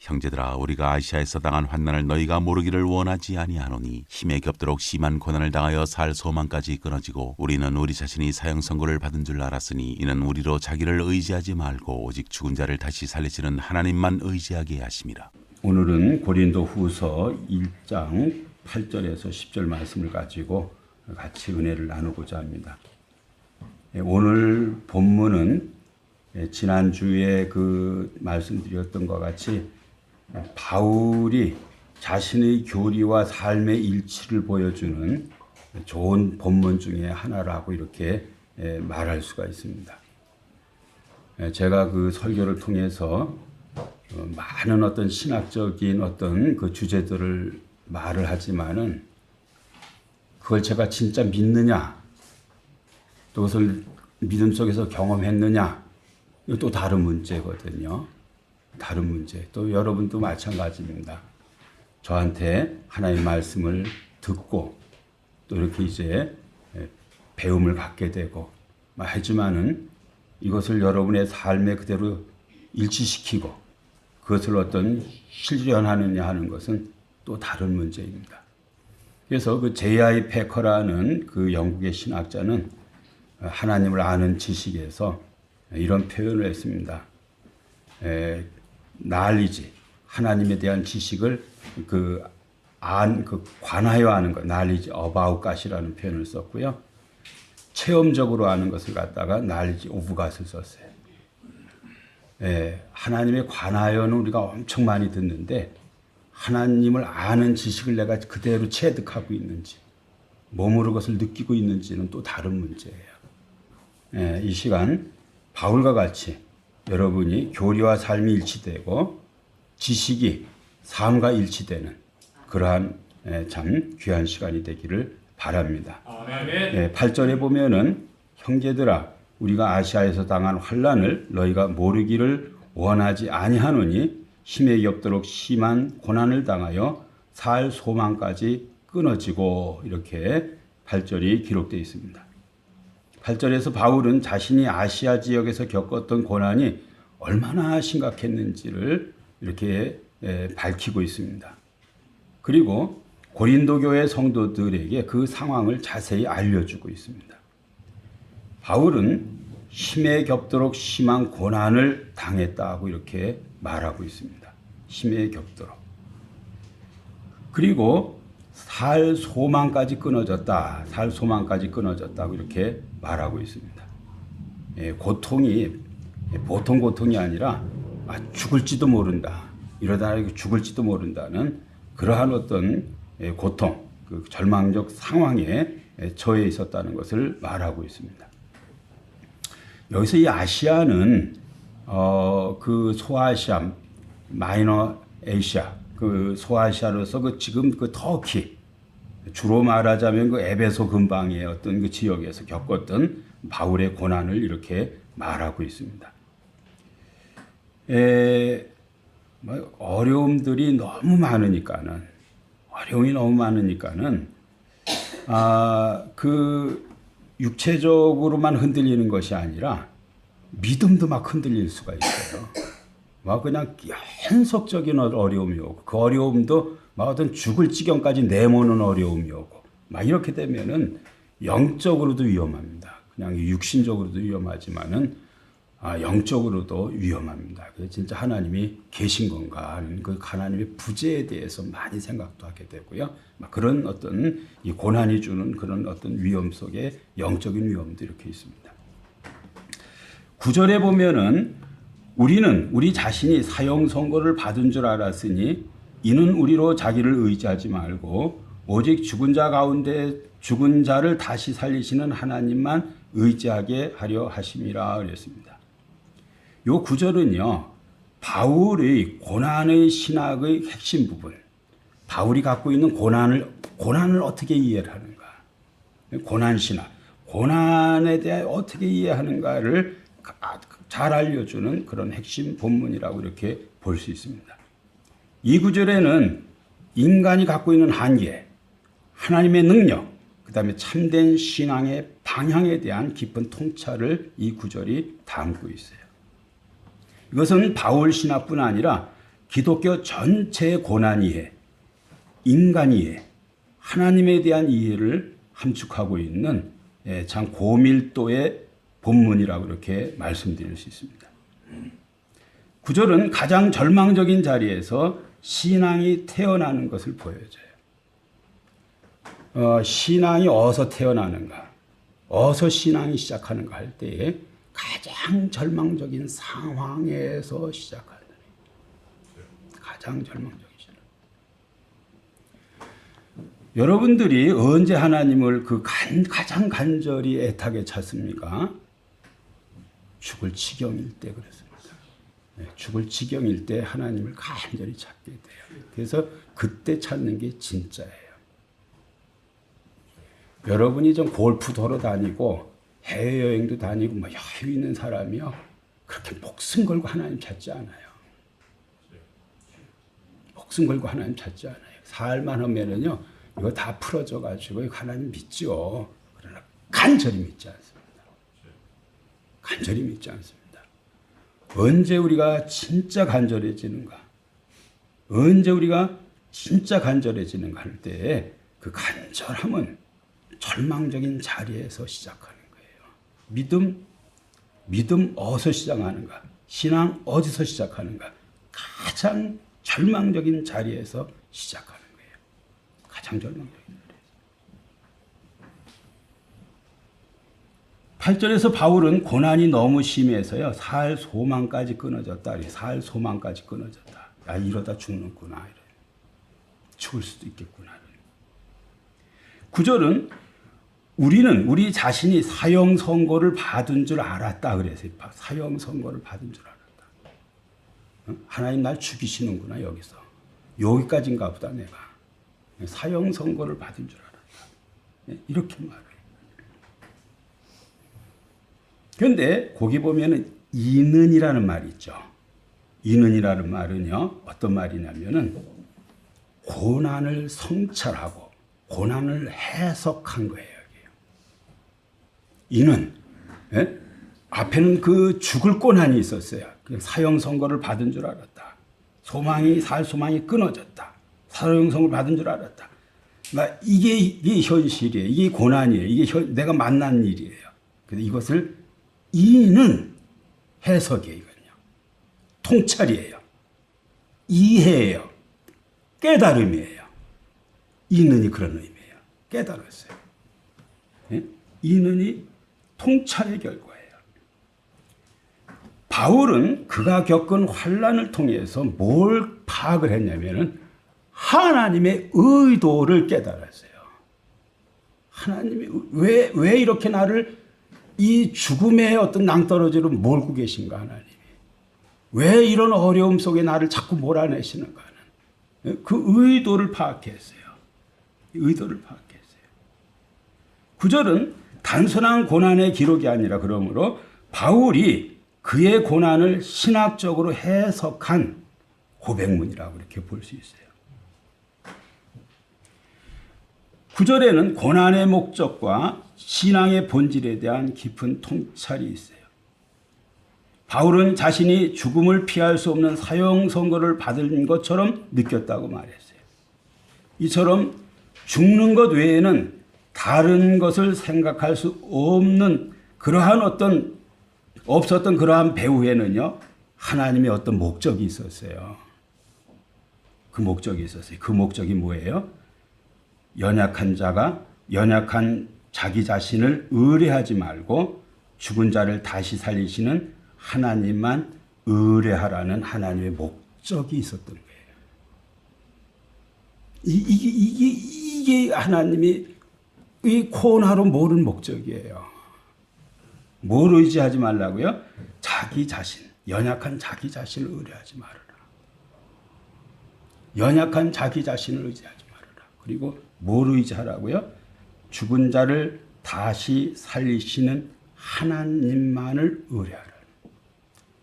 형제들아 우리가 아시아에서 당한 환난을 너희가 모르기를 원하지 아니하노니 힘에 겹도록 심한 고난을 당하여 살 소망까지 끊어지고 우리는 우리 자신이 사형 선고를 받은 줄 알았으니 이는 우리로 자기를 의지하지 말고 오직 죽은 자를 다시 살리시는 하나님만 의지하게 하심이라. 오늘은 고린도후서 1장 8절에서 10절 말씀을 가지고 같이 은혜를 나누고자 합니다. 오늘 본문은 지난주에 말씀드렸던 것 같이 바울이 자신의 교리와 삶의 일치를 보여주는 좋은 본문 중에 하나라고 이렇게 말할 수가 있습니다. 제가 그 설교를 통해서 많은 어떤 신학적인 어떤 그 주제들을 말을 하지만은 그걸 제가 진짜 믿느냐, 또 그것을 믿음 속에서 경험했느냐, 이거 또 다른 문제거든요. 다른 문제. 또 여러분도 마찬가지입니다. 저한테 하나님의 말씀을 듣고 또 이렇게 이제 배움을 갖게 되고 하지만은 이것을 여러분의 삶에 그대로 일치시키고 그것을 어떤 실현하느냐 하는 것은 또 다른 문제입니다. 그래서 그 J.I. 패커라는 그 영국의 신학자는 하나님을 아는 지식에서 이런 표현을 했습니다. knowledge, 하나님에 대한 지식을 관하여 아는 것, knowledge about God이라는 표현을 썼고요. 체험적으로 아는 것을 갖다가 knowledge of God을 썼어요. 하나님에 관하여는 우리가 엄청 많이 듣는데 하나님을 아는 지식을 내가 그대로 체득하고 있는지 몸으로 그것을 느끼고 있는지는 또 다른 문제예요. 이 시간 바울과 같이 여러분이 교리와 삶이 일치되고 지식이 삶과 일치되는 그러한 참 귀한 시간이 되기를 바랍니다. 8절에 보면은 형제들아 우리가 아시아에서 당한 환난을 너희가 모르기를 원하지 아니하노니 힘에 겹도록 심한 고난을 당하여 살 소망까지 끊어지고 이렇게 8절이 기록되어 있습니다. 8절에서 바울은 자신이 아시아 지역에서 겪었던 고난이 얼마나 심각했는지를 이렇게 밝히고 있습니다. 그리고 고린도 교회 성도들에게 그 상황을 자세히 알려주고 있습니다. 바울은 힘에 겹도록 심한 고난을 당했다고 이렇게 말하고 있습니다. 힘에 겹도록. 그리고 살 소망까지 끊어졌다. 살 소망까지 끊어졌다고 이렇게 말하고 있습니다. 고통이 보통 고통이 아니라 죽을지도 모른다. 이러다 죽을지도 모른다는 그러한 어떤 고통, 그 절망적 상황에 처해 있었다는 것을 말하고 있습니다. 여기서 이 아시아는 그 소아시아, 마이너 에이시아, 그 소아시아로서 지금 터키, 주로 말하자면 그 에베소 근방의 어떤 그 지역에서 겪었던 바울의 고난을 이렇게 말하고 있습니다. 어려움이 너무 많으니까는 그 육체적으로만 흔들리는 것이 아니라 믿음도 막 흔들릴 수가 있어요. 막 그냥 현속적인 어려움이 오고 그 어려움도 막 어떤 죽을 지경까지 내모는 어려움이 오고 막 이렇게 되면은 영적으로도 위험합니다. 그냥 육신적으로도 위험하지만은 영적으로도 위험합니다. 그래서 진짜 하나님이 계신 건가 하는 그 하나님의 부재에 대해서 많이 생각도 하게 되고요. 막 그런 어떤 이 고난이 주는 그런 어떤 위험 속에 영적인 위험도 이렇게 있습니다. 9절에 보면은 우리는 우리 자신이 사형 선고를 받은 줄 알았으니 이는 우리로 자기를 의지하지 말고 오직 죽은 자 가운데 죽은 자를 다시 살리시는 하나님만 의지하게 하려 하심이라 그랬습니다. 요 구절은요, 바울의 고난의 신학의 핵심 부분, 바울이 갖고 있는 고난을 어떻게 이해를 하는가, 고난 신학, 고난에 대해 어떻게 이해하는가를 잘 알려주는 그런 핵심 본문이라고 이렇게 볼 수 있습니다. 이 구절에는 인간이 갖고 있는 한계, 하나님의 능력, 그 다음에 참된 신앙의 방향에 대한 깊은 통찰을 이 구절이 담고 있어요. 이것은 바울 신학뿐 아니라 기독교 전체의 고난 이해, 인간 이해, 하나님에 대한 이해를 함축하고 있는 참 고밀도의 본문이라고 그렇게 말씀드릴 수 있습니다. 구절은 가장 절망적인 자리에서 신앙이 태어나는 것을 보여줘요. 신앙이 어디서 태어나는가, 어디서 신앙이 시작하는가 할 때에 가장 절망적인 상황에서 시작하는, 가장 절망적인 신앙. 여러분들이 언제 하나님을 가장 간절히 애타게 찾습니까? 죽을 지경일 때 그랬습니다. 죽을 지경일 때 하나님을 간절히 찾게 돼요. 그래서 그때 찾는 게 진짜예요. 여러분이 좀 골프 도로 다니고 해외여행도 다니고 뭐 여유 있는 사람이요, 그렇게 목숨 걸고 하나님 찾지 않아요. 목숨 걸고 하나님 찾지 않아요. 살만 하면은요, 이거 다 풀어져 가지고 하나님 믿죠. 그러나 간절히 믿지 않습니다. 간절히 믿지 않습니다. 언제 우리가 진짜 간절해지는가? 언제 우리가 진짜 간절해지는가 할 때 그 간절함은 절망적인 자리에서 시작하는 거예요. 믿음 어디서 시작하는가? 신앙 어디서 시작하는가? 가장 절망적인 자리에서 시작하는 거예요. 가장 절망적인 자리에서. 8절에서 바울은 고난이 너무 심해서요, 살 소망까지 끊어졌다. 살 소망까지 끊어졌다. 야, 이러다 죽는구나. 이래. 죽을 수도 있겠구나. 9절은 우리는 우리 자신이 사형 선고를 받은 줄 알았다. 그래서 사형 선고를 받은 줄 알았다. 하나님 날 죽이시는구나. 여기까지인가 보다. 내가 사형 선고를 받은 줄 알았다. 이렇게 말해요. 그런데 거기 보면은 이는이라는 말이 있죠. 이는이라는 말은요, 어떤 말이냐면은 고난을 성찰하고 고난을 해석한 거예요. 이는, 예? 앞에는 그 죽을 고난이 있었어요. 사형 선고를 받은 줄 알았다. 살 소망이 끊어졌다. 사형 선고를 받은 줄 알았다. 이게 현실이에요. 이게 고난이에요. 이게 내가 만난 일이에요. 그래서 이것을 이는 해석이에요. 이건요. 통찰이에요. 이해예요. 깨달음이에요. 이는이 그런 의미예요. 깨달았어요. 예? 이는이 통찰의 결과예요. 바울은 그가 겪은 환난을 통해서 뭘 파악을 했냐면은 하나님의 의도를 깨달았어요. 하나님이 왜 이렇게 나를 이 죽음의 어떤 낭떠러지로 몰고 계신가, 하나님이. 왜 이런 어려움 속에 나를 자꾸 몰아내시는가 하는 그 의도를 파악했어요. 의도를 파악했어요. 9절은 단순한 고난의 기록이 아니라 그러므로 바울이 그의 고난을 신학적으로 해석한 고백문이라고 이렇게 볼 수 있어요. 9절에는 고난의 목적과 신앙의 본질에 대한 깊은 통찰이 있어요. 바울은 자신이 죽음을 피할 수 없는 사형 선고를 받은 것처럼 느꼈다고 말했어요. 이처럼 죽는 것 외에는 다른 것을 생각할 수 없는 없었던 그러한 배후에는요, 하나님의 어떤 목적이 있었어요. 그 목적이 있었어요. 그 목적이 뭐예요? 연약한 자가 연약한 자기 자신을 의뢰하지 말고 죽은 자를 다시 살리시는 하나님만 의뢰하라는 하나님의 목적이 있었던 거예요. 이게 하나님이 이 코나로 모른 목적이에요. 뭘 의지하지 말라고요? 자기 자신, 연약한 자기 자신을 의뢰하지 말아라. 연약한 자기 자신을 의지하지 말아라. 그리고 뭘 의지하라고요? 죽은 자를 다시 살리시는 하나님만을 의뢰하라.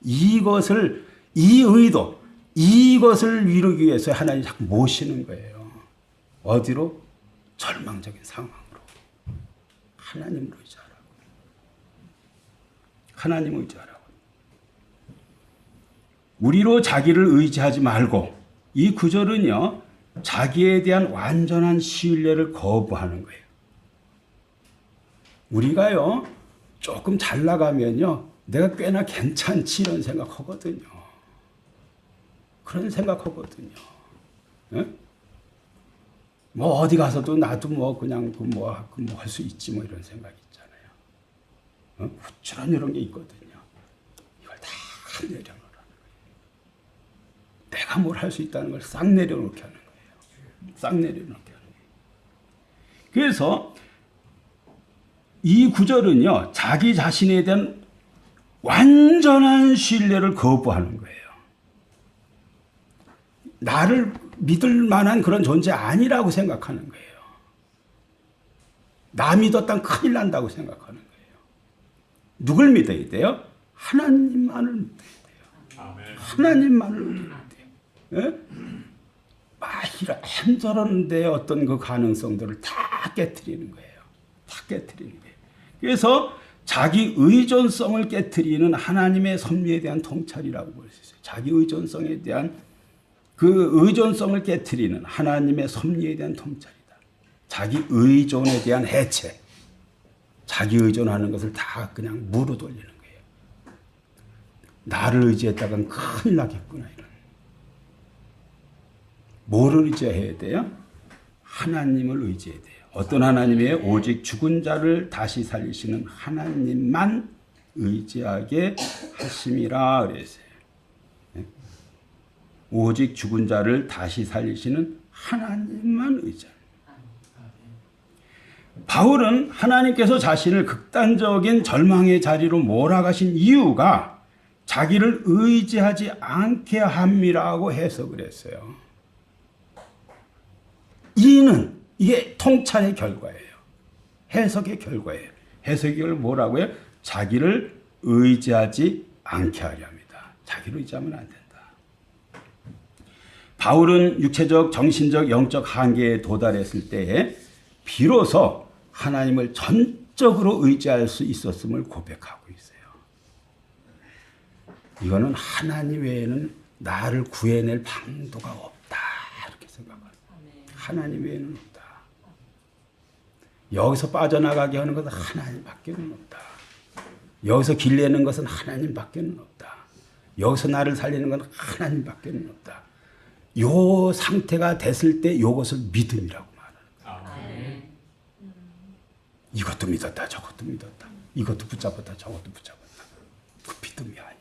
이것을 이것을 위해서 하나님이 자꾸 모시는 거예요. 어디로? 절망적인 상황으로. 하나님을 의지하라고. 하나님을 의지하라고. 우리로 자기를 의지하지 말고, 이 구절은요, 자기에 대한 완전한 신뢰를 거부하는 거예요. 우리가요, 조금 잘 나가면요, 내가 꽤나 괜찮지 이런 생각하거든요. 그런 생각하거든요. 예? 뭐 어디 가서도 나도 뭐 그냥 할 수 있지 뭐 이런 생각 있잖아요. 후추란 이런 게 있거든요. 이걸 다 내려놓으라는 거예요. 내가 뭘 할 수 있다는 걸 싹 내려놓게 하는 거예요. 싹 내려놓게 하는 거예요. 그래서 이 구절은요, 자기 자신에 대한 완전한 신뢰를 거부하는 거예요. 나를 믿을 만한 그런 존재 아니라고 생각하는 거예요. 나 믿었다면 큰일 난다고 생각하는 거예요. 누굴 믿어야 돼요? 하나님만을 믿어야 돼요. 하나님만을 믿어야 돼요. 예? 이런 힘들었는데 어떤 그 가능성들을 다 깨트리는 거예요. 다 깨트리는 거예요. 그래서 자기 의존성을 깨트리는 하나님의 섭리에 대한 통찰이라고 볼 수 있어요. 자기 의존성에 대한 그 의존성을 깨트리는 하나님의 섭리에 대한 통찰이다. 자기 의존에 대한 해체. 자기 의존하는 것을 다 그냥 무로 돌리는 거예요. 나를 의지했다간 큰일 나겠구나 이런. 뭐를 의지해야 돼요? 하나님을 의지해야 돼요. 어떤 하나님이에요? 오직 죽은 자를 다시 살리시는 하나님만 의지하게 하심이라 그랬어요. 오직 죽은 자를 다시 살리시는 하나님만 의지하는. 바울은 하나님께서 자신을 극단적인 절망의 자리로 몰아가신 이유가 자기를 의지하지 않게 함이라고 해석을 했어요. 이는 이게 통찰의 결과예요. 해석의 결과예요. 해석의 결과 뭐라고요? 자기를 의지하지 않게 하려 합니다. 자기를 의지하면 안 된다. 바울은 육체적, 정신적, 영적 한계에 도달했을 때에 비로소 하나님을 전적으로 의지할 수 있었음을 고백하고 있어요. 이거는 하나님 외에는 나를 구해낼 방도가 없다. 이렇게 생각합니다. 하나님 외에는 없다. 여기서 빠져나가게 하는 것은 하나님밖에 없다. 여기서 길 내는 것은 하나님밖에 없다. 여기서 나를 살리는 것은 하나님밖에 없다. 요 상태가 됐을 때 요것을 믿음이라고 말하는 거예요. 이것도 믿었다, 저것도 믿었다. 이것도 붙잡았다, 저것도 붙잡았다. 그 믿음이 아니에요.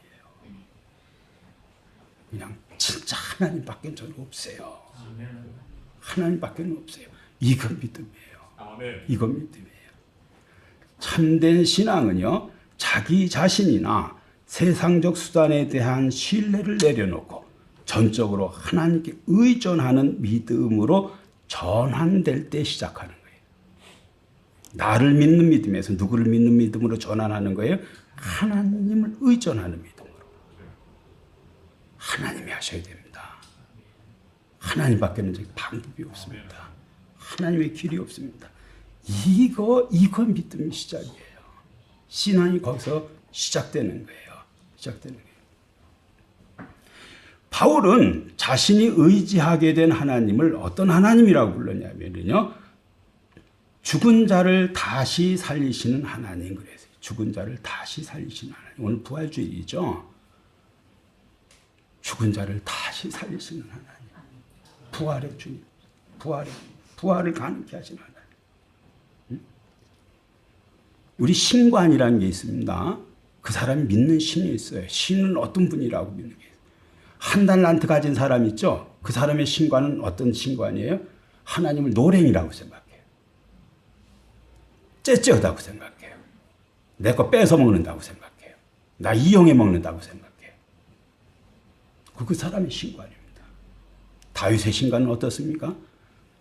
그냥 진짜 하나님밖에 저는 없어요. 하나님밖에 없어요. 이건 믿음이에요. 이건 믿음이에요. 참된 신앙은요, 자기 자신이나 세상적 수단에 대한 신뢰를 내려놓고 전적으로 하나님께 의존하는 믿음으로 전환될 때 시작하는 거예요. 나를 믿는 믿음에서 누구를 믿는 믿음으로 전환하는 거예요? 하나님을 의존하는 믿음으로. 하나님이 하셔야 됩니다. 하나님밖에는 방법이 없습니다. 하나님의 길이 없습니다. 이거 믿음의 시작이에요. 신앙이 거기서 시작되는 거예요. 시작되는 거예요. 바울은 자신이 의지하게 된 하나님을 어떤 하나님이라고 불렀냐면요, 죽은 자를 다시 살리시는 하나님 그랬어요. 죽은 자를 다시 살리시는 하나님. 오늘 부활주의죠. 죽은 자를 다시 살리시는 하나님. 부활의 주님. 부활을 가능케 하시는 하나님. 우리 신관이라는 게 있습니다. 그 사람이 믿는 신이 있어요. 신은 어떤 분이라고 믿는 게 있어요. 한 달란트 가진 사람 있죠? 그 사람의 신관은 어떤 신관이에요? 하나님을 노랭이라고 생각해요. 째째하다고 생각해요. 내 거 뺏어 먹는다고 생각해요. 나 이용해 먹는다고 생각해요. 그 사람의 신관입니다. 다윗의 신관은 어떻습니까?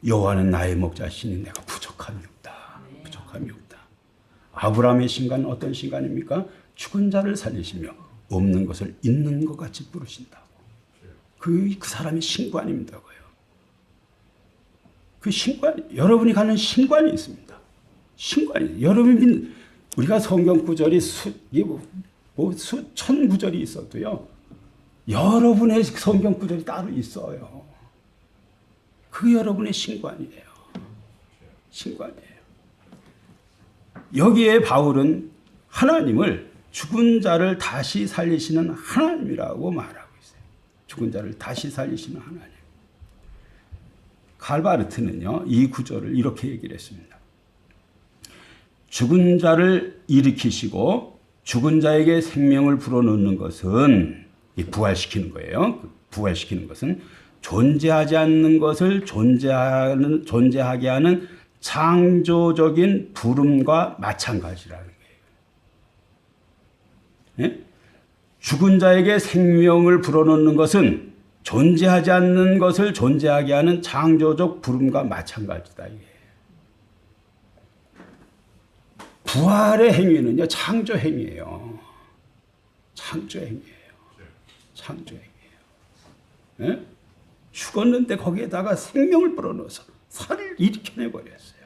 여호와는 나의 목자시니 내가 부족함이 없다. 부족함이 없다. 아브라함의 신관은 어떤 신관입니까? 죽은 자를 살리시며 없는 것을 있는 것 같이 부르신다고. 그 사람의 신관입니다고요. 그 신관, 여러분이 가는 신관이 있습니다. 신관이. 여러분이 우리가 성경 구절이 수천 구절이 있어도요. 여러분의 성경 구절이 따로 있어요. 그게 여러분의 신관이에요. 신관이에요. 여기에 바울은 하나님을 죽은 자를 다시 살리시는 하나님이라고 말하고 있어요. 죽은 자를 다시 살리시는 하나님. 칼바르트는요, 이 구절을 이렇게 얘기를 했습니다. 죽은 자를 일으키시고 죽은 자에게 생명을 불어넣는 것은, 부활시키는 거예요. 부활시키는 것은 존재하지 않는 것을 존재하게 하는 창조적인 부름과 마찬가지라는 거예요. 예? 죽은 자에게 생명을 불어넣는 것은 존재하지 않는 것을 존재하게 하는 창조적 부름과 마찬가지다. 이게. 부활의 행위는요, 창조 행위예요. 창조 행위예요. 창조 행위예요. 예? 죽었는데 거기에다가 생명을 불어넣어서 살을 일으켜내버렸어요.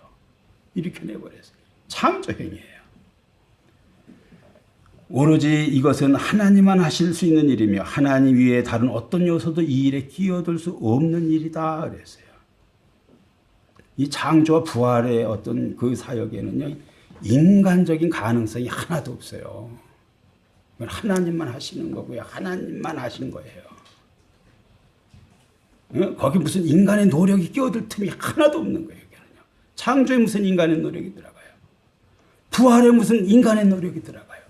일으켜내버렸어요. 창조 행위예요. 오로지 이것은 하나님만 하실 수 있는 일이며 하나님 위에 다른 어떤 요소도 이 일에 끼어들 수 없는 일이다 그랬어요. 이 창조와 부활의 어떤 그 사역에는요, 인간적인 가능성이 하나도 없어요. 그건 하나님만 하시는 거고요. 하나님만 하시는 거예요. 거기 무슨 인간의 노력이 끼어들 틈이 하나도 없는 거예요. 여기는요. 창조에 무슨 인간의 노력이 들어가요. 부활에 무슨 인간의 노력이 들어가요.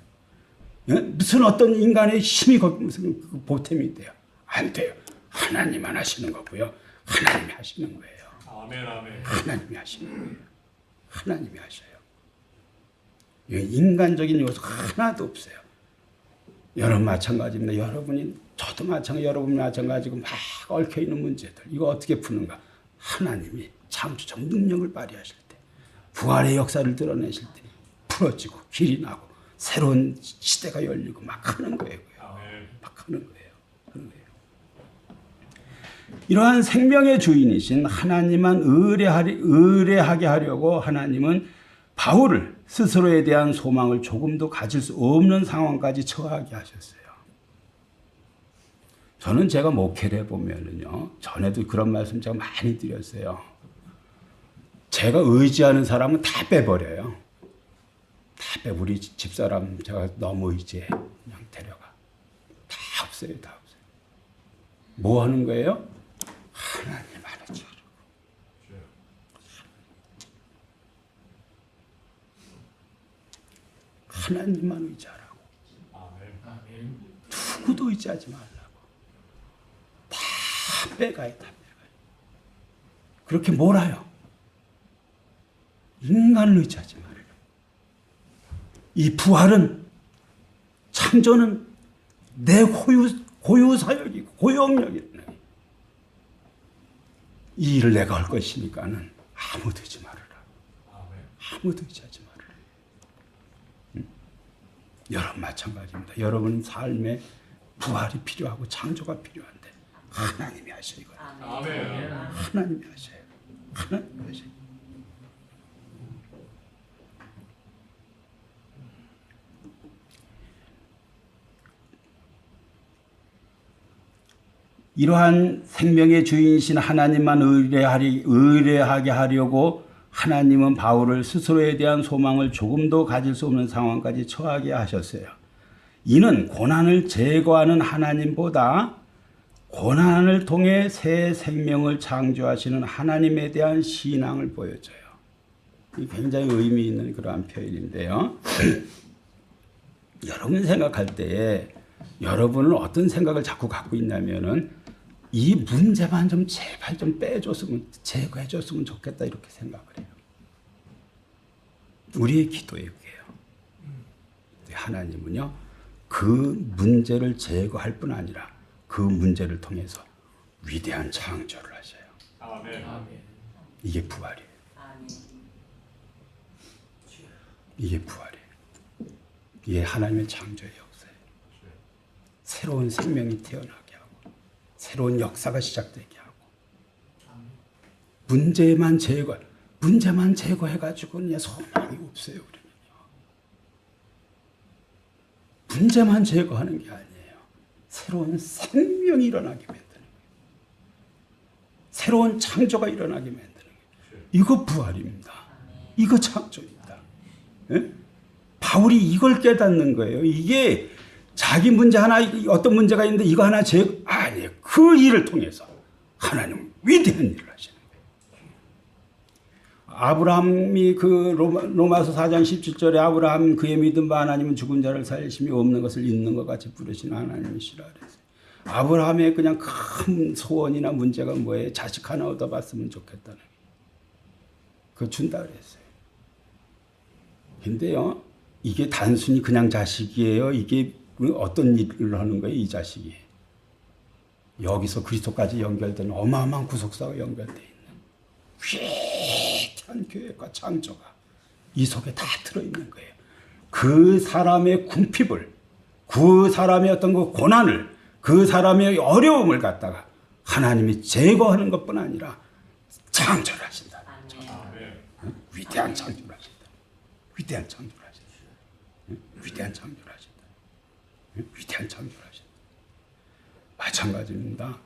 무슨 어떤 인간의 힘이 거기 무슨 보탬이 돼요. 안 돼요. 하나님만 하시는 거고요. 하나님이 하시는 거예요. 아멘, 아멘. 하나님이 하시는 거예요. 하나님이 하셔요. 인간적인 요소 하나도 없어요. 여러분 마찬가지입니다. 저도 마찬가지, 여러분이 마찬가지고 막 얽혀있는 문제들. 이거 어떻게 푸는가? 하나님이 창조적 능력을 발휘하실 때, 부활의 역사를 드러내실 때 풀어지고 길이 나고 새로운 시대가 열리고 막 하는 거예요. 막 하는 거예요. 하는 거예요. 이러한 생명의 주인이신 하나님만 의뢰하게 하려고 하나님은 바울을 스스로에 대한 소망을 조금도 가질 수 없는 상황까지 처하게 하셨어요. 저는 제가 목회를 해보면은요, 전에도 그런 말씀 제가 많이 드렸어요. 제가 의지하는 사람은 다 빼버려요. 다 빼. 우리 집사람 제가 너무 의지해. 그냥 데려가. 다 없어요. 다 없어요. 뭐 하는 거예요? 하나님 알아주라고. 하나님만 의지하라고. 누구도 의지하지 말라고. 다 빼가요. 다 빼가요. 그렇게 몰아요. 인간을 의지하지 말아요. 이 부활은, 창조는 내 고유 사역이고 고영역이네. 이 일을 내가 할 것이니까는 아무도 의지 말아라. 아무도 의지하지 말아라. 여러분 마찬가지입니다. 여러분 삶에 부활이 필요하고 창조가 필요한데 하나님이 하셔요. 이거. 하나님이 하셔요. 하나님이 하셔요. 이러한 생명의 주인이신 하나님만 의뢰하게 하려고 하나님은 바울을 스스로에 대한 소망을 조금도 가질 수 없는 상황까지 처하게 하셨어요. 이는 고난을 제거하는 하나님보다 고난을 통해 새 생명을 창조하시는 하나님에 대한 신앙을 보여줘요. 이 굉장히 의미 있는 그러한 표현인데요. 여러분 생각할 때에 여러분은 어떤 생각을 자꾸 갖고 있냐면은 이 문제만 좀 제발 좀 빼줬으면, 제거해줬으면 좋겠다 이렇게 생각을 해요. 우리의 기도예요. 하나님은요, 그 문제를 제거할 뿐 아니라 그 문제를 통해서 위대한 창조를 하셔요. 아멘. 이게 부활이에요. 이게 부활이에요. 이게 하나님의 창조의 역사예요. 새로운 생명이 태어나게 하고 새로운 역사가 시작되게 하고 문제만 제거해가지고 그냥 소망이 없어요. 우리는요. 문제만 제거하는 게 아니에요. 새로운 생명이 일어나게 만드는 거예요. 새로운 창조가 일어나게 만드는 거예요. 이거 부활입니다. 이거 창조입니다. 예? 바울이 이걸 깨닫는 거예요. 이게 자기 문제 하나, 어떤 문제가 있는데 이거 하나 아니에요. 그 일을 통해서 하나님은 위대한 일을 하시는 거예요. 아브라함이 그 로마서 4장 17절에 아브라함 그의 믿음 바 하나님은 죽은 자를 살리시며 없는 것을 있는 것 같이 부르시는 하나님이시라 그랬어요. 아브라함의 그냥 큰 소원이나 문제가 뭐예요? 자식 하나 얻어봤으면 좋겠다는 거예요. 그거 준다 그랬어요. 근데요, 이게 단순히 그냥 자식이에요. 이게 어떤 일을 하는 거예요, 이 자식이. 여기서 그리스도까지 연결된 어마어마한 구속사가 연결되어 있는 위대한 교회과 창조가 이 속에 다 들어있는 거예요. 그 사람의 궁핍을, 그 사람의 어떤 그 고난을, 그 사람의 어려움을 갖다가 하나님이 제거하는 것뿐 아니라 창조를 하신다. 위대한 창조를 하신다. 위대한 창조를 하신다. 위대한 창조를 하신다. 위대한 창조를 하신다. 마찬가지입니다.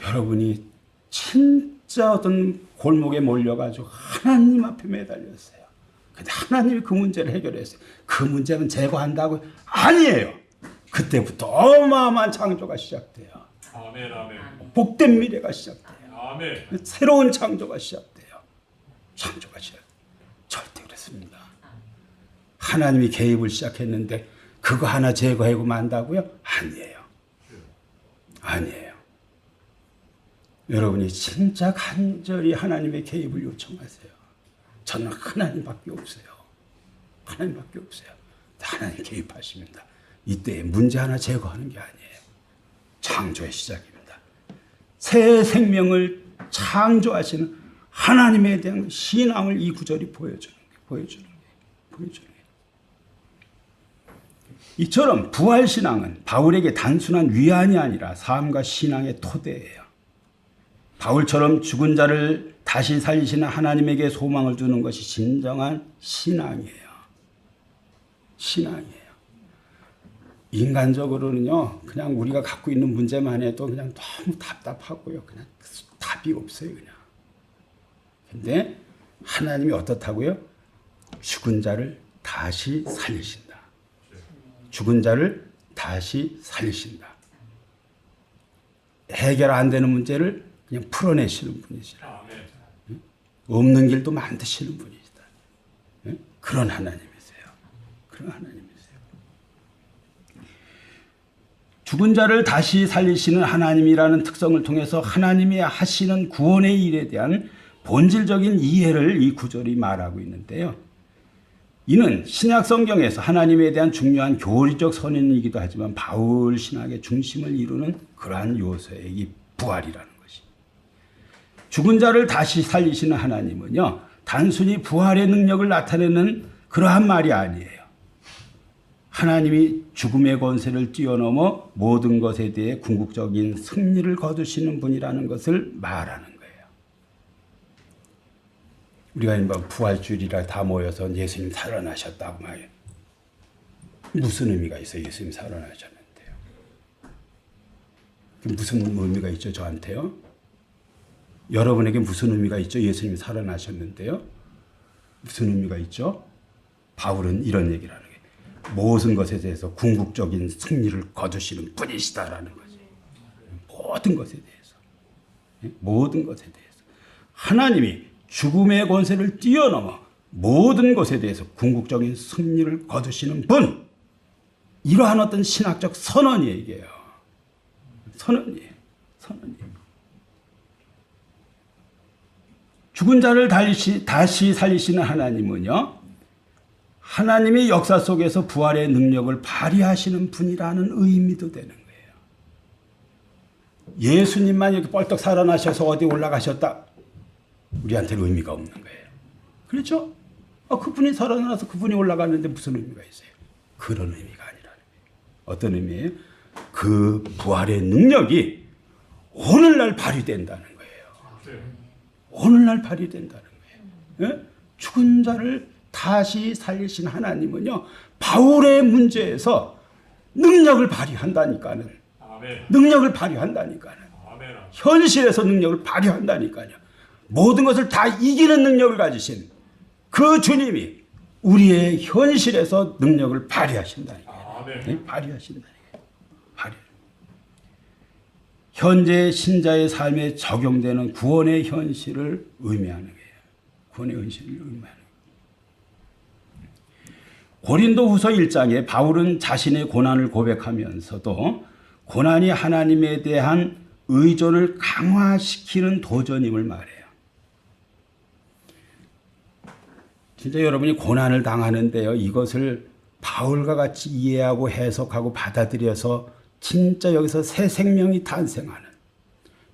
여러분이 진짜 어떤 골목에 몰려가지고 하나님 앞에 매달렸어요. 근데 하나님이 그 문제를 해결했어요. 그 문제는 제거한다고? 아니에요. 그때부터 어마어마한 창조가 시작돼요. 아멘, 아멘. 복된 미래가 시작돼요. 아멘. 새로운 창조가 시작돼요. 창조가 시작. 절대 그렇습니다. 하나님이 개입을 시작했는데 그거 하나 제거하고 만다고요? 아니에요. 아니에요. 여러분이 진짜 간절히 하나님의 개입을 요청하세요. 저는 하나님밖에 없어요. 하나님밖에 없어요. 하나님 개입하십니다. 이때 문제 하나 제거하는 게 아니에요. 창조의 시작입니다. 새 생명을 창조하시는 하나님에 대한 신앙을 이 구절이 보여주는 거예요. 이처럼 부활신앙은 바울에게 단순한 위안이 아니라 삶과 신앙의 토대예요. 바울처럼 죽은 자를 다시 살리시는 하나님에게 소망을 두는 것이 진정한 신앙이에요. 신앙이에요. 인간적으로는요, 그냥 우리가 갖고 있는 문제만 해도 그냥 너무 답답하고요. 그냥 답이 없어요, 그냥. 근데 하나님이 어떻다고요? 죽은 자를 다시 살리신다. 죽은 자를 다시 살리신다. 해결 안 되는 문제를 그냥 풀어내시는 분이시라. 없는 길도 만드시는 분이시다. 그런 하나님이세요. 그런 하나님이세요. 죽은 자를 다시 살리시는 하나님이라는 특성을 통해서 하나님이 하시는 구원의 일에 대한 본질적인 이해를 이 구절이 말하고 있는데요. 이는 신약 성경에서 하나님에 대한 중요한 교리적 선언이기도 하지만 바울 신학의 중심을 이루는 그러한 요소의 이 부활이라는 것이. 죽은 자를 다시 살리시는 하나님은요, 단순히 부활의 능력을 나타내는 그러한 말이 아니에요. 하나님이 죽음의 권세를 뛰어넘어 모든 것에 대해 궁극적인 승리를 거두시는 분이라는 것을 말하는 거예요. 우리가 이번 부활주일이라 다 모여서 예수님 살아나셨다고 말해요. 무슨 의미가 있어요? 예수님 살아나셨는데요. 무슨 의미가 있죠, 저한테요? 여러분에게 무슨 의미가 있죠? 예수님 살아나셨는데요. 무슨 의미가 있죠? 바울은 이런 얘기를 하는 거예요. 모든 것에 대해서 궁극적인 승리를 거두시는 분이시다라는 거죠. 모든 것에 대해서. 모든 것에 대해서. 하나님이 죽음의 권세를 뛰어넘어 모든 것에 대해서 궁극적인 승리를 거두시는 분. 이러한 어떤 신학적 선언이에요, 이게요. 선언이에요. 선언이에요. 죽은 자를 다시 살리시는 하나님은요, 하나님의 역사 속에서 부활의 능력을 발휘하시는 분이라는 의미도 되는 거예요. 예수님만 이렇게 뻘떡 살아나셔서 어디 올라가셨다. 우리한테는 의미가 없는 거예요. 그렇죠? 그분이 살아나서 그분이 올라갔는데 무슨 의미가 있어요? 그런 의미가 아니라는 거예요. 어떤 의미예요? 그 부활의 능력이 오늘날 발휘된다는 거예요. 오늘날 발휘된다는 거예요. 예? 죽은 자를 다시 살리신 하나님은요, 바울의 문제에서 능력을 발휘한다니까는. 아멘. 능력을 발휘한다니까는. 아멘. 현실에서 능력을 발휘한다니까요. 모든 것을 다 이기는 능력을 가지신 그 주님이 우리의 현실에서 능력을 발휘하신다니까요. 아멘. 네? 발휘하신다니까요. 발휘. 현재 신자의 삶에 적용되는 구원의 현실을 의미하는 거예요. 구원의 현실을 의미하는 거예요. 고린도후서 1장에 바울은 자신의 고난을 고백하면서도 고난이 하나님에 대한 의존을 강화시키는 도전임을 말해요. 진짜 여러분이 고난을 당하는데요, 이것을 바울과 같이 이해하고 해석하고 받아들여서 진짜 여기서 새 생명이 탄생하는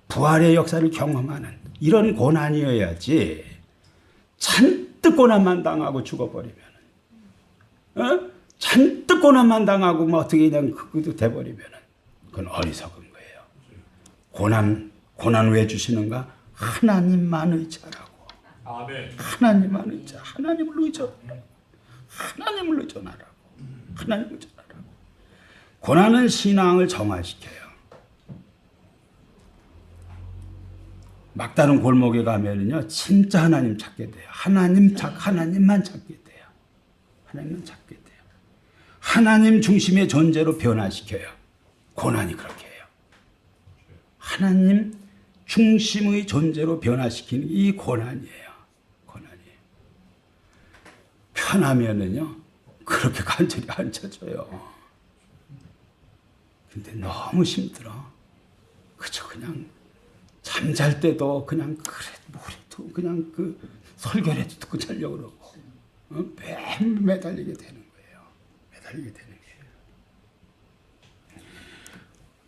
부활의 역사를 경험하는 이런 고난이어야지, 잔뜩 고난만 당하고 죽어버리면, 잔뜩 고난만 당하고 뭐 어떻게 그냥 그것도 돼버리면 그건 어리석은 거예요. 고난 왜 주시는가? 하나님만 의지하라고. 아멘. 하나님만 의지, 하나님을 의존하라고. 하나님을 의존하라고. 하나님을 의존하라고. 고난은 신앙을 정화시켜요. 막다른 골목에 가면은요, 진짜 하나님 찾게 돼요. 하나님만 찾게 돼요. 하나님만 찾게 돼요. 하나님 중심의 존재로 변화시켜요. 고난이 그렇게 해요. 하나님 중심의 존재로 변화시키는 이 고난이에요. 고난이에요. 편하면은요, 그렇게 간절히 안 쳐져요. 근데 너무 힘들어. 그저 그냥 잠잘 때도 그냥 그래, 머리도 그냥 그 설교라도 듣고 자려고 그러고, 매달리게 되는 거예요. 매달리게 되는 거예요.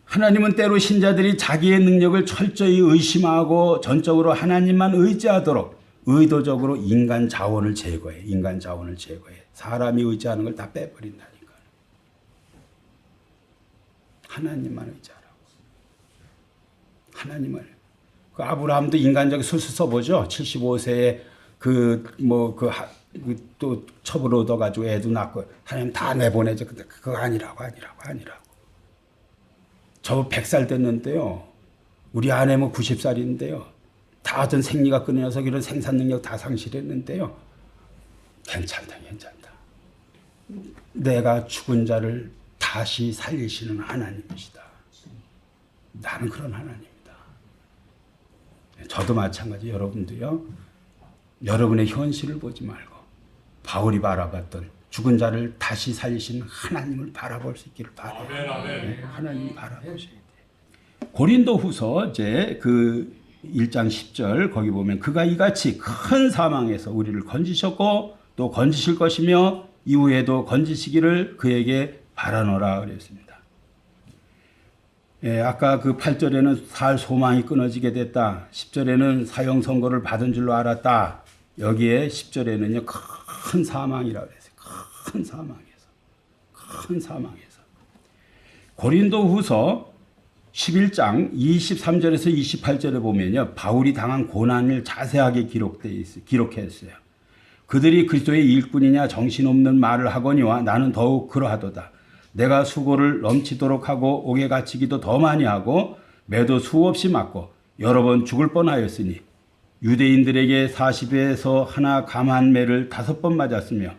하나님은 때로 신자들이 자기의 능력을 철저히 의심하고 전적으로 하나님만 의지하도록 의도적으로 인간 자원을 제거해. 인간 자원을 제거해. 사람이 의지하는 걸 다 빼버린다니까. 하나님만 의지하라고. 하나님을. 그 아브라함도 인간적인 술수 써보죠. 75세에 또 첩을 얻어가지고 애도 낳고 하나님 다 내보내죠. 근데 그거 아니라고. 저 100살 됐는데요. 우리 아내 뭐 90살인데요. 다 어떤 생리가 끊어서 이런 생산 능력 다 상실했는데요. 괜찮다. 내가 죽은 자를 다시 살리시는 하나님이시다. 나는 그런 하나님이다. 저도 마찬가지. 여러분도요. 여러분의 현실을 보지 말고 바울이 바라봤던 죽은 자를 다시 살리시는 하나님을 바라볼 수 있기를 바라요. 아멘. 하나님 바라보셔야 돼요. 고린도후서 이제 그 1장 10절 거기 보면 그가 이같이 큰 사망에서 우리를 건지셨고 또 건지실 것이며 이후에도 건지시기를 그에게 바라노라 그랬습니다. 예, 아까 그 8절에는 살 소망이 끊어지게 됐다. 10절에는 사형 선고를 받은 줄로 알았다. 여기에 10절에는요 큰 사망이라고 그랬어요. 큰 사망에서. 고린도후서 11장 23절에서 28절에 보면요, 바울이 당한 고난을 자세하게 기록했어요. 그들이 그리스도의 일꾼이냐 정신없는 말을 하거니와 나는 더욱 그러하도다. 내가 수고를 넘치도록 하고 옥에 갇히기도 더 많이 하고 매도 수없이 맞고 여러 번 죽을 뻔하였으니 유대인들에게 40에서 하나 감한매를 5번 맞았으며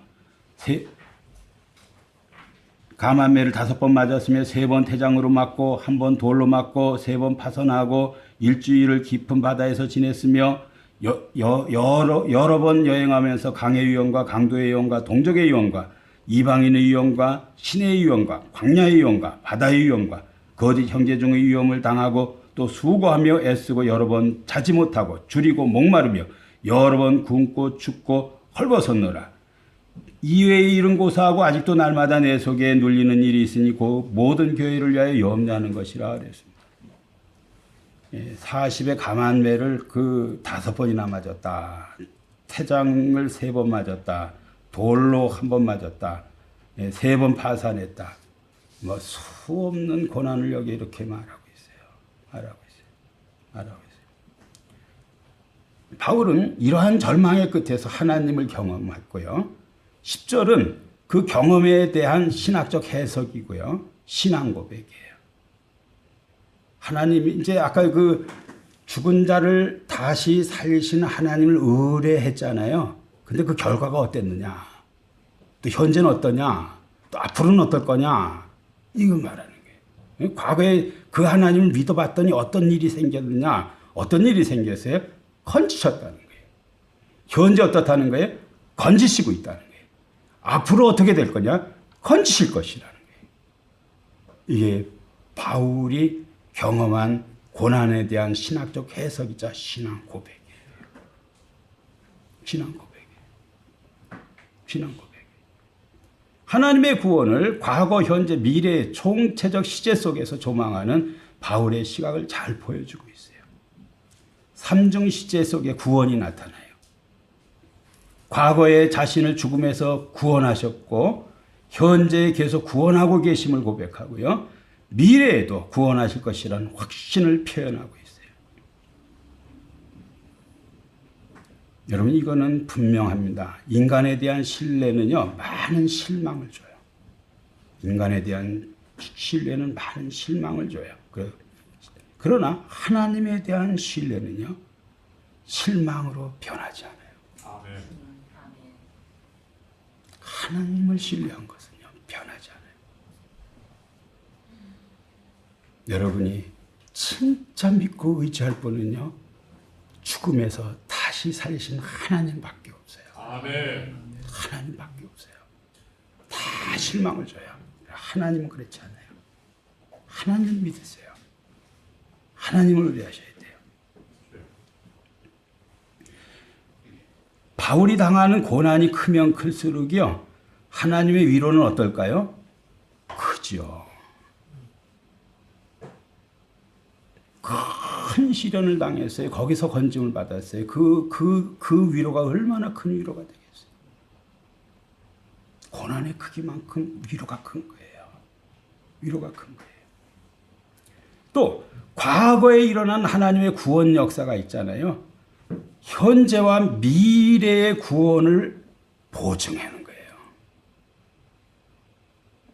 감한매를 5번 맞았으며 3번 태장으로 맞고 1번 돌로 맞고 3번 파선하고 일주일을 깊은 바다에서 지냈으며 여러 번 여행하면서 강의 위험과 강도의 위험과 동족의 위험과 이방인의 위험과 신의 위험과 광야의 위험과 바다의 위험과 거짓 형제 중의 위험을 당하고 또 수고하며 애쓰고 여러 번 자지 못하고 줄이고 목마르며 여러 번 굶고 춥고 헐벗었노라. 이외의 일은 고사하고 아직도 날마다 내 속에 눌리는 일이 있으니 그 모든 교회를 위하여 염려하는 것이라 그랬습니다. 40의 감한매를 5번이나 맞았다. 태장을 3번 맞았다. 돌로 1번 맞았다. 3번 파산했다. 뭐 수없는 고난을 여기 이렇게 말하고 있어요. 바울은 이러한 절망의 끝에서 하나님을 경험했고요. 10절은 그 경험에 대한 신학적 해석이고요. 신앙 고백이에요. 하나님이 이제 아까 그 죽은 자를 다시 살리시는 하나님을 의뢰했잖아요. 근데 그 결과가 어땠느냐? 또 현재는 어떠냐? 또 앞으로는 어떨 거냐? 이거 말하는 거예요. 과거에 그 하나님을 믿어봤더니 어떤 일이 생겼느냐? 어떤 일이 생겼어요? 건지셨다는 거예요. 현재 어떻다는 거예요? 건지시고 있다는 거예요. 앞으로 어떻게 될 거냐? 건지실 것이라는 거예요. 이게 바울이 경험한 고난에 대한 신학적 해석이자 신앙 고백이에요. 신앙 고백이에요. 신앙 고백. 하나님의 구원을 과거, 현재, 미래의 총체적 시제 속에서 조망하는 바울의 시각을 잘 보여주고 있어요. 삼중 시제 속에 구원이 나타나요. 과거에 자신을 죽음에서 구원하셨고 현재에 계속 구원하고 계심을 고백하고요. 미래에도 구원하실 것이라는 확신을 표현하고 있어요. 여러분 이거는 분명합니다. 인간에 대한 신뢰는요. 많은 실망을 줘요. 인간에 대한 신뢰는 많은 실망을 줘요. 그러나 하나님에 대한 신뢰는요. 실망으로 변하지 않아요. 아멘. 하나님을 신뢰한 것은요. 변하지 않아요. 여러분이 진짜 믿고 의지할 분은요. 죽음에서 다시 살리신 하나님밖에 없어요. 아멘. 하나님밖에 없어요. 다 실망을 줘요. 하나님은 그렇지 않아요. 하나님 믿으세요. 하나님을 의뢰하셔야 돼요. 바울이 당하는 고난이 크면 클수록요. 하나님의 위로는 어떨까요? 크죠. 큰 시련을 당했어요. 거기서 건짐을 받았어요. 그 위로가 얼마나 큰 위로가 되겠어요. 고난의 크기만큼 위로가 큰 거예요. 위로가 큰 거예요. 또 과거에 일어난 하나님의 구원 역사가 있잖아요. 현재와 미래의 구원을 보증하는 거예요.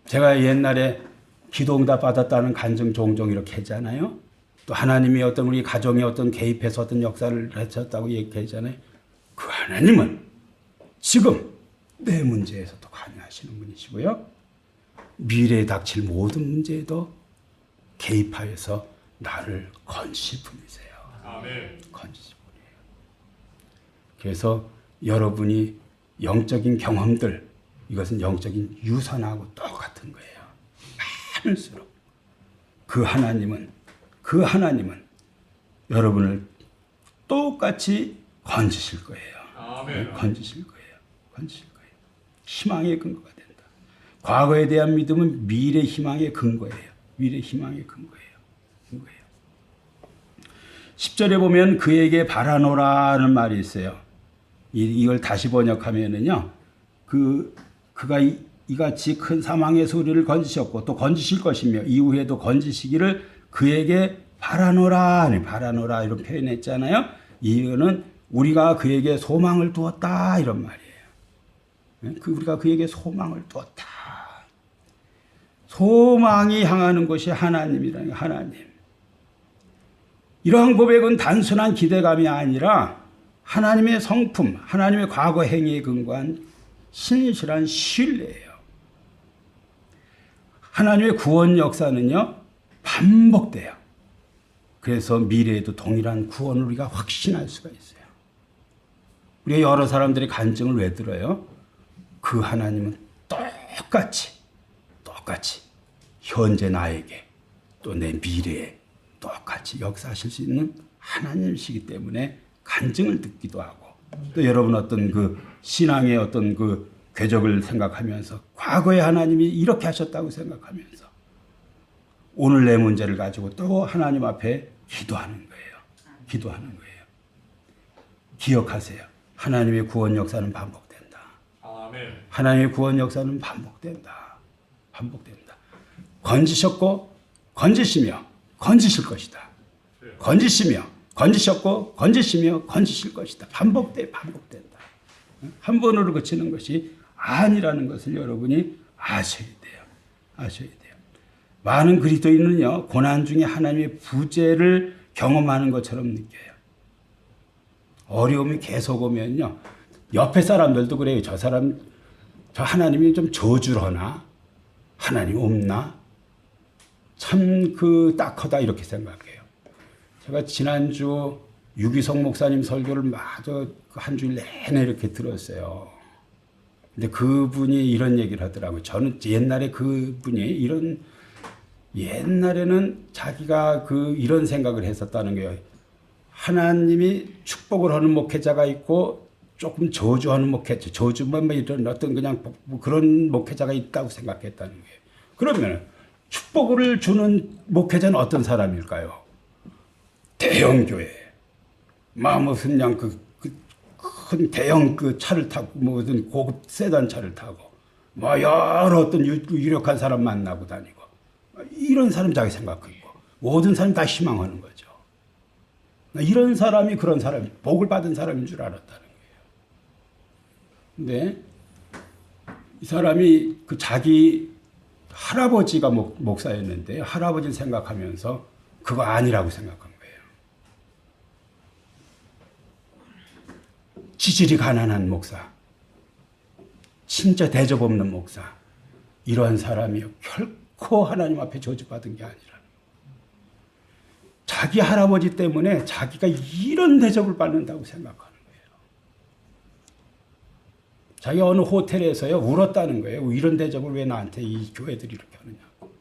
제가 옛날에 기도응답 받았다는 간증 종종 이렇게 했잖아요. 또 하나님이 어떤 우리 가정에 어떤 개입해서 어떤 역사를 하셨다고 얘기했잖아요. 그 하나님은 지금 내 문제에서도 관여하시는 분이시고요. 미래에 닥칠 모든 문제에도 개입하여서 나를 건지실 분이세요. 아멘. 건지실 분이에요. 그래서 여러분이 영적인 경험들, 이것은 영적인 유산하고 똑같은 거예요. 많을수록 그 하나님은 여러분을 똑같이 건지실 거예요. 아멘. 건지실 거예요. 건지실 거예요. 희망의 근거가 된다. 과거에 대한 믿음은 미래 희망의 근거예요. 미래 희망의 근거예요. 10절에 보면 그에게 바라노라는 말이 있어요. 이걸 다시 번역하면은요. 그가 이같이 큰 사망의 소리를 건지셨고 또 건지실 것이며 이후에도 건지시기를 그에게 바라노라 이런 표현했잖아요. 이거는 우리가 그에게 소망을 두었다 이런 말이에요. 우리가 그에게 소망을 두었다. 소망이 향하는 곳이 하나님이라는 하나님. 이러한 고백은 단순한 기대감이 아니라 하나님의 성품, 하나님의 과거 행위에 근거한 신실한 신뢰예요. 하나님의 구원 역사는요. 반복돼요. 그래서 미래에도 동일한 구원을 우리가 확신할 수가 있어요. 우리가 여러 사람들의 간증을 왜 들어요? 그 하나님은 똑같이 현재 나에게 또 내 미래에 똑같이 역사하실 수 있는 하나님이시기 때문에 간증을 듣기도 하고 또 여러분 어떤 그 신앙의 어떤 그 궤적을 생각하면서 과거의 하나님이 이렇게 하셨다고 생각하면서 오늘 내 문제를 가지고 또 하나님 앞에 기도하는 거예요. 기도하는 거예요. 기억하세요. 하나님의 구원 역사는 반복된다. 아멘. 하나님의 구원 역사는 반복된다. 반복된다. 건지셨고 건지시며 건지실 것이다. 건지시며 건지셨고 건지시며 건지실 것이다. 반복된다. 한 번으로 그치는 것이 아니라는 것을 여러분이 아셔야 돼요. 아셔야 돼요. 많은 그리스도인은요, 고난 중에 하나님의 부재를 경험하는 것처럼 느껴요. 어려움이 계속 오면요, 옆에 사람들도 그래요. 저 하나님이 좀 저주하나? 하나님 없나? 참 딱하다 이렇게 생각해요. 제가 지난주 유기성 목사님 설교를 마저 한 주일 내내 이렇게 들었어요. 근데 그분이 이런 얘기를 하더라고요. 저는 옛날에 옛날에는 자기가 이런 생각을 했었다는 거예요. 하나님이 축복을 하는 목회자가 있고 조금 저주하는 목회자, 저주만 이런 어떤 그냥 그런 목회자가 있다고 생각했다는 거예요. 그러면 축복을 주는 목회자는 어떤 사람일까요? 대형 교회, 무슨 그냥 큰 대형 차를 타고 무슨 고급 세단 차를 타고 여러 어떤 유력한 사람 만나고 다니고 이런 사람 자기 생각하고 모든 사람이 다 희망하는 거죠. 이런 사람이 그런 사람, 복을 받은 사람인 줄 알았다는 거예요. 근데 이 사람이 자기 할아버지가 목사였는데 할아버지를 생각하면서 그거 아니라고 생각한 거예요. 지질이 가난한 목사, 진짜 대접 없는 목사, 이런 사람이 결코 하나님 앞에 저주받은 게 아니라는 거예요. 자기 할아버지 때문에 자기가 이런 대접을 받는다고 생각하는 거예요. 자기 어느 호텔에서요 울었다는 거예요. 이런 대접을 왜 나한테 이 교회들이 이렇게 하느냐고.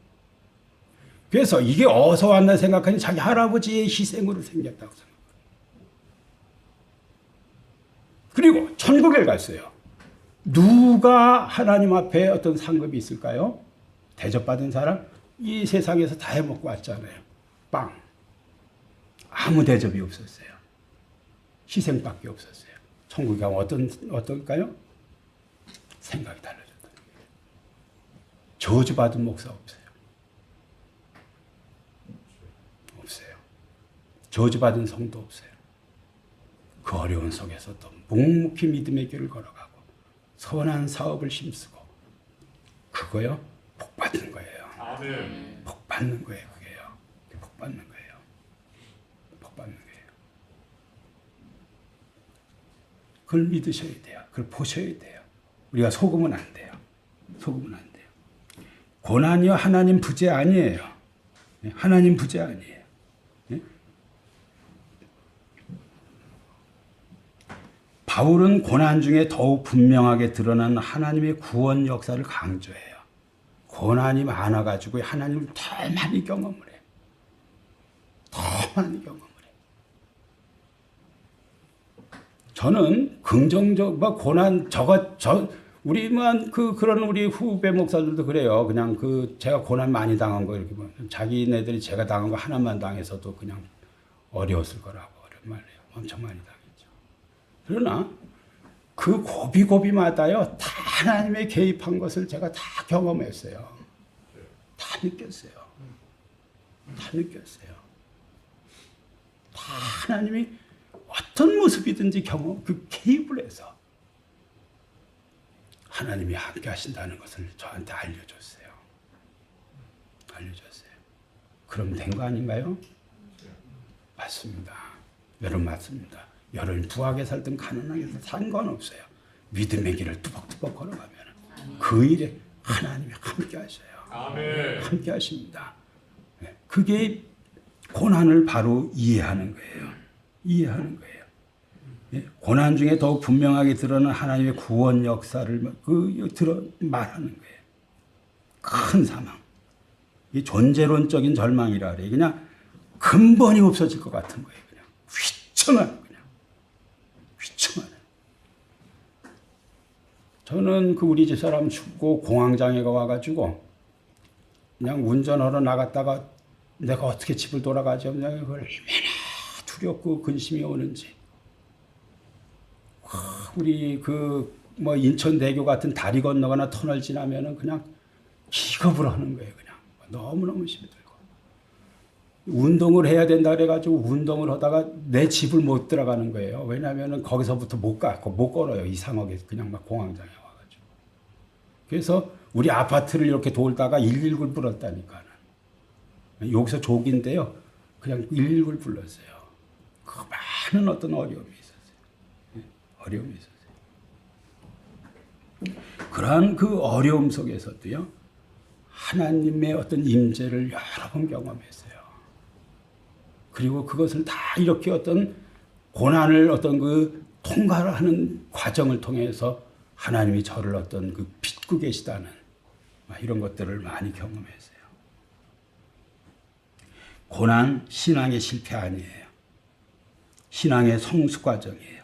그래서 이게 어디서 왔나 생각하니 자기 할아버지의 희생으로 생겼다고 생각해요. 그리고 천국에 갔어요. 누가 하나님 앞에 어떤 상급이 있을까요? 대접받은 사람? 이 세상에서 다 해먹고 왔잖아요. 빵. 아무 대접이 없었어요. 희생밖에 없었어요. 천국에 가면 어떨까요? 생각이 달라졌다. 저주받은 목사 없어요. 없어요. 저주받은 성도 없어요. 그 어려운 속에서도 묵묵히 믿음의 길을 걸어가고 선한 사업을 힘쓰고 그거요 복 받는 거예요. 아멘. 복 받는 거예요. 그게요. 복 받는 거예요. 복 받는 거예요. 그걸 믿으셔야 돼요. 그걸 보셔야 돼요. 우리가 속으면 안 돼요. 속으면 안 돼요. 고난이요 하나님 부재 아니에요. 하나님 부재 아니에요. 바울은 고난 중에 더욱 분명하게 드러난 하나님의 구원 역사를 강조해요. 고난이 많아가지고 하나님을 더 많이 경험을 해요. 더 많이 경험을 해요. 저는 고난, 그런 우리 후배 목사들도 그래요. 그냥 제가 고난 많이 당한 거 이렇게 보면 자기네들이 제가 당한 거 하나만 당해서도 그냥 어려웠을 거라고 이런 말이에요. 엄청 많이 당했죠. 그러나 그 고비고비마다요 다 하나님의 개입한 것을 제가 다 경험했어요. 다 느꼈어요. 다 느꼈어요. 다 하나님이 어떤 모습이든지 개입을 해서 하나님이 함께 하신다는 것을 저한테 알려줬어요. 알려줬어요. 그럼 된 거 아닌가요? 맞습니다. 여러분 맞습니다. 여러분 부하게 살든 가난하게 살든 상관없어요. 믿음의 길을 뚜벅뚜벅 걸어가면 그 일에 하나님이 함께 하셔요. 아멘. 함께 하십니다. 그게 고난을 바로 이해하는 거예요. 이해하는 거예요. 고난 중에 더욱 분명하게 드러난 하나님의 구원 역사를 말하는 거예요. 큰 사망. 이 존재론적인 절망이라 그래요. 그냥 근본이 없어질 것 같은 거예요. 그냥 휘청하는 휘청하는. 저는 우리 집사람 죽고 공황장애가 와가지고 그냥 운전하러 나갔다가 내가 어떻게 집을 돌아가지 얼마나 두렵고 근심이 오는지. 우리 인천대교 같은 다리 건너거나 터널 지나면은 그냥 기겁을 하는 거예요. 그냥 너무너무 힘들고. 운동을 해야 된다 그래가지고 운동을 하다가 내 집을 못 들어가는 거예요. 왜냐하면 거기서부터 못 걸어요. 이상하게 그냥 막 공황장애 와가지고. 그래서 우리 아파트를 이렇게 돌다가 119를 불렀다니까는. 여기서 족인데요. 그냥 일일을 불렀어요. 그 많은 어떤 어려움이 있었어요. 어려움이 있었어요. 그러한 그 어려움 속에서도요. 하나님의 어떤 임재를 여러 번 경험했어요. 그리고 그것을 다 이렇게 어떤 고난을 어떤 그 통과를 하는 과정을 통해서 하나님이 저를 어떤 그 빚고 계시다는 이런 것들을 많이 경험했어요. 고난 신앙의 실패 아니에요. 신앙의 성숙 과정이에요.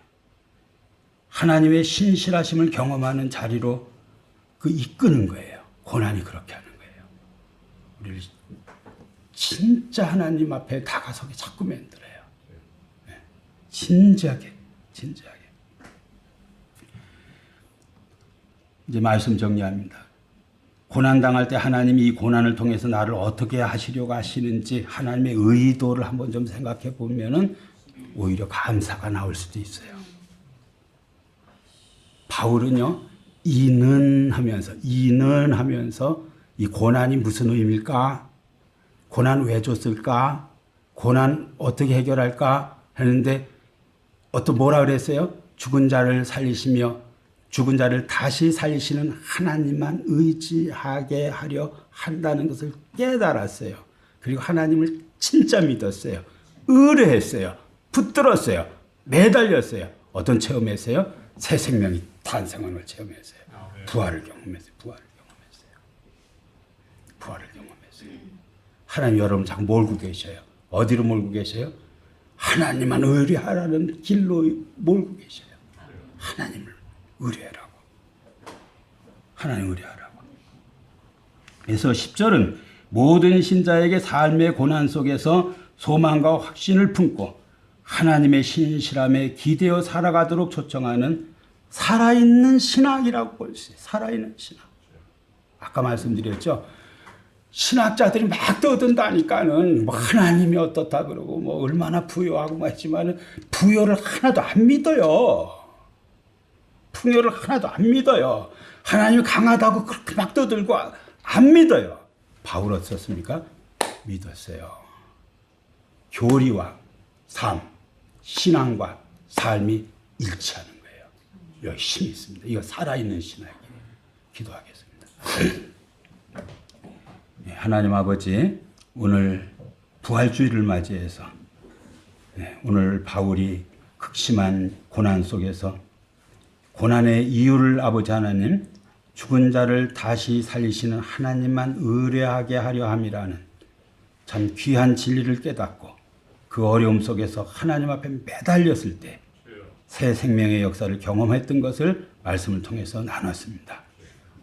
하나님의 신실하심을 경험하는 자리로 그 이끄는 거예요. 고난이 그렇게 하는 거예요. 우리를 진짜 하나님 앞에 다가서게 자꾸 만들어요. 네. 진지하게. 이제 말씀 정리합니다. 고난 당할 때 하나님이 이 고난을 통해서 나를 어떻게 하시려고 하시는지 하나님의 의도를 한번 좀 생각해 보면은 오히려 감사가 나올 수도 있어요. 바울은요, 이는 하면서 이 고난이 무슨 의미일까? 고난 왜 줬을까? 고난 어떻게 해결할까? 하는데 뭐라 그랬어요? 죽은 자를 살리시며 죽은 자를 다시 살리시는 하나님만 의지하게 하려 한다는 것을 깨달았어요. 그리고 하나님을 진짜 믿었어요. 의뢰했어요. 붙들었어요. 매달렸어요. 어떤 체험했어요? 새 생명이 탄생하는 걸 체험했어요. 부활을 경험했어요. 하나님 여러분 자꾸 몰고 계셔요. 어디로 몰고 계셔요? 하나님만 의뢰하라는 길로 몰고 계셔요. 하나님을 의뢰하라고. 하나님 의뢰하라고. 그래서 10절은 모든 신자에게 삶의 고난 속에서 소망과 확신을 품고 하나님의 신실함에 기대어 살아가도록 초청하는 살아있는 신학이라고 볼 수 있어요. 살아있는 신학. 아까 말씀드렸죠. 신학자들이 막 떠든다니까는 뭐 하나님이 어떻다 그러고 뭐 얼마나 부여하고 했지만은 부여를 하나도 안 믿어요. 풍요를 하나도 안 믿어요. 하나님이 강하다고 그렇게 막 떠들고 안 믿어요. 바울 어떻습니까? 믿었어요. 교리와 삶, 신앙과 삶이 일치하는 거예요. 열심히 있습니다. 이거 살아있는 신학이에요. 기도하겠습니다. 하나님 아버지, 오늘 부활주의를 맞이해서 오늘 바울이 극심한 고난 속에서 고난의 이유를 아버지 하나님, 죽은 자를 다시 살리시는 하나님만 의뢰하게 하려 함이라는 참 귀한 진리를 깨닫고 그 어려움 속에서 하나님 앞에 매달렸을 때 새 생명의 역사를 경험했던 것을 말씀을 통해서 나눴습니다.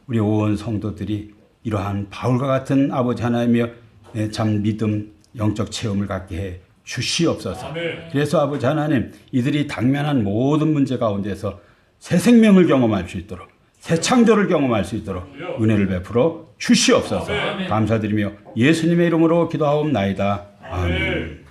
우리 온 성도들이 이러한 바울과 같은 아버지 하나님의 참 믿음, 영적 체험을 갖게 해 주시옵소서. 아멘. 그래서 아버지 하나님, 이들이 당면한 모든 문제 가운데서 새 생명을 경험할 수 있도록, 새 창조를 경험할 수 있도록 은혜를 베풀어 주시옵소서. 아멘. 감사드리며 예수님의 이름으로 기도하옵나이다. 아멘.